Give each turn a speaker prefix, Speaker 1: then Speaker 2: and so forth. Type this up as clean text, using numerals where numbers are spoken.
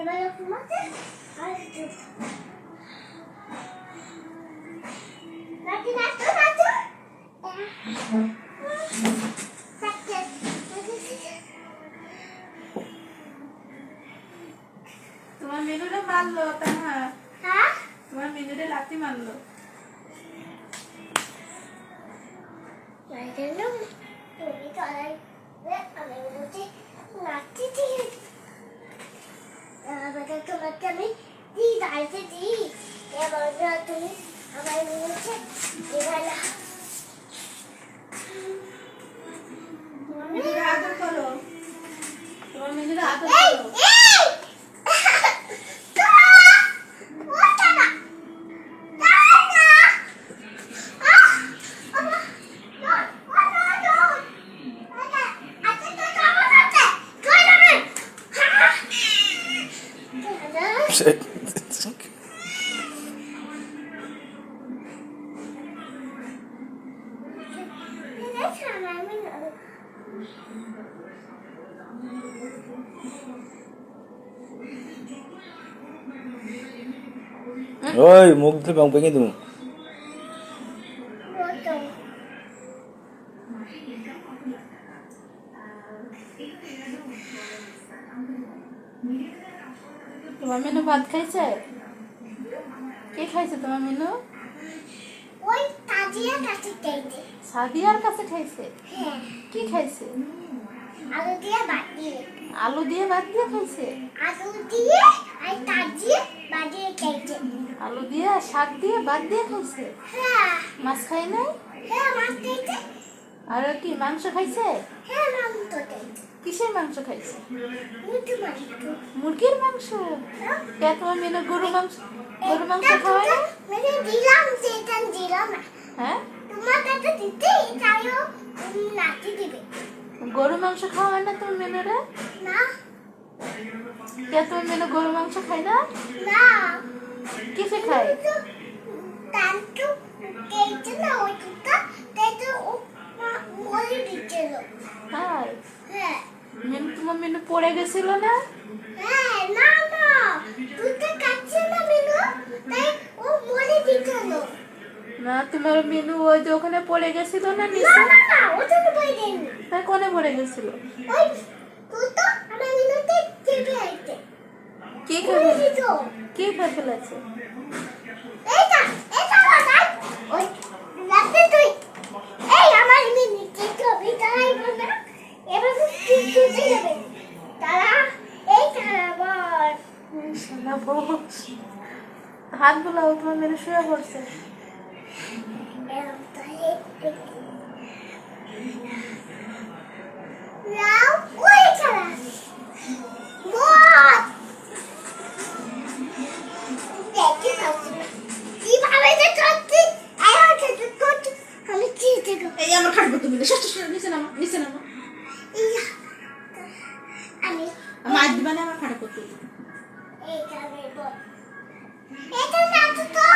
Speaker 1: তোমার মেনুরে মারলো তাহা হ্যাঁ তোমার মেনুরে লাথি মারলো
Speaker 2: তোমাকে আমি দিই দাঁড়িয়ে দিই এবার তুমি আমার বলছে এবার
Speaker 1: তোমার মেনুরে আদর করো তোমার মেনুরে আদর করো
Speaker 3: ওই মুখ দিয়ে ভেঙে দেবো
Speaker 1: তোমার মেনু ভাত খাইছে কে খাইছে তোমার মেনু
Speaker 2: ওই সাদিয়ার কাছে খাইছে
Speaker 1: সাদিয়ার কাছে খাইছে
Speaker 2: হ্যাঁ
Speaker 1: কি খাইছে
Speaker 2: আলু দিয়ে ভাত দিয়ে
Speaker 1: আলু দিয়ে ভাত দিয়ে খাইছে
Speaker 2: আলু দিয়ে আর তাজিয়ে ভাত দিয়ে খাইছে
Speaker 1: আলু দিয়ে শাক দিয়ে ভাত দিয়ে খাইছে
Speaker 2: হ্যাঁ
Speaker 1: মাছ খাই নাই
Speaker 2: হ্যাঁ মাছ খাইছে
Speaker 1: আর কি মাংস খাইছে
Speaker 2: হ্যাঁ মাংস খাইছে
Speaker 1: কিসের মাংস খাইছে
Speaker 2: মুরগি মাংস
Speaker 1: মুরগির মাংস কে তোমার মেনু গরু মাংস খাওয়ায় না
Speaker 2: মানে দিলাম সেটা দিলাম না
Speaker 1: হ্যাঁ
Speaker 2: তোমার কাছে দিতে চাইও নাচি দিবে
Speaker 1: গরু মাংস খাওয়ায় না তোমার মেনুরে
Speaker 2: না
Speaker 1: কে তোমার মেনু গরু মাংস খায় না
Speaker 2: না
Speaker 1: কিসে খায়
Speaker 2: তান্তু কেটে না ওই কুটা কেটে ও মরে দিছিল
Speaker 1: তাই
Speaker 2: হ্যাঁ
Speaker 1: মেনু তোমার মেনু পড়ে গেছিল না
Speaker 2: হ্যাঁ না না তুই কাটছে না মেনু তাই ও মরে দিছিল
Speaker 1: না তোমার মেনু ওই যে ওখানে পড়ে গেছিল না
Speaker 2: না
Speaker 1: নিচে
Speaker 2: না না ওটা তো বই দেন
Speaker 1: তাই কোনে পড়ে গেছিল
Speaker 2: ওই তুই তো আমার মেনুতে চেপে আইছে
Speaker 1: কে
Speaker 2: মরে
Speaker 1: খাবে
Speaker 2: দিছ
Speaker 1: কে খাবে ফেলেছে
Speaker 2: এটা বাবা ওই রাতে তুই এই আমার মেনু চেপে তাই বলনা এবার তুই শুতে যাবে তারা এই তারা বল
Speaker 1: না বাবা হাত বোলাও তোমার মেনু শুয়ে পড়ছে
Speaker 2: Now, wait a minute. What? কিভাবে যে করছি আমাকে তো করছি আমি কি দেখো
Speaker 1: এই আমার খাটবো তুমি নিচে নামো
Speaker 2: আমি
Speaker 1: মাছ দিবা না আমার খাটবো তুমি
Speaker 2: এইখানে বল এটা না তো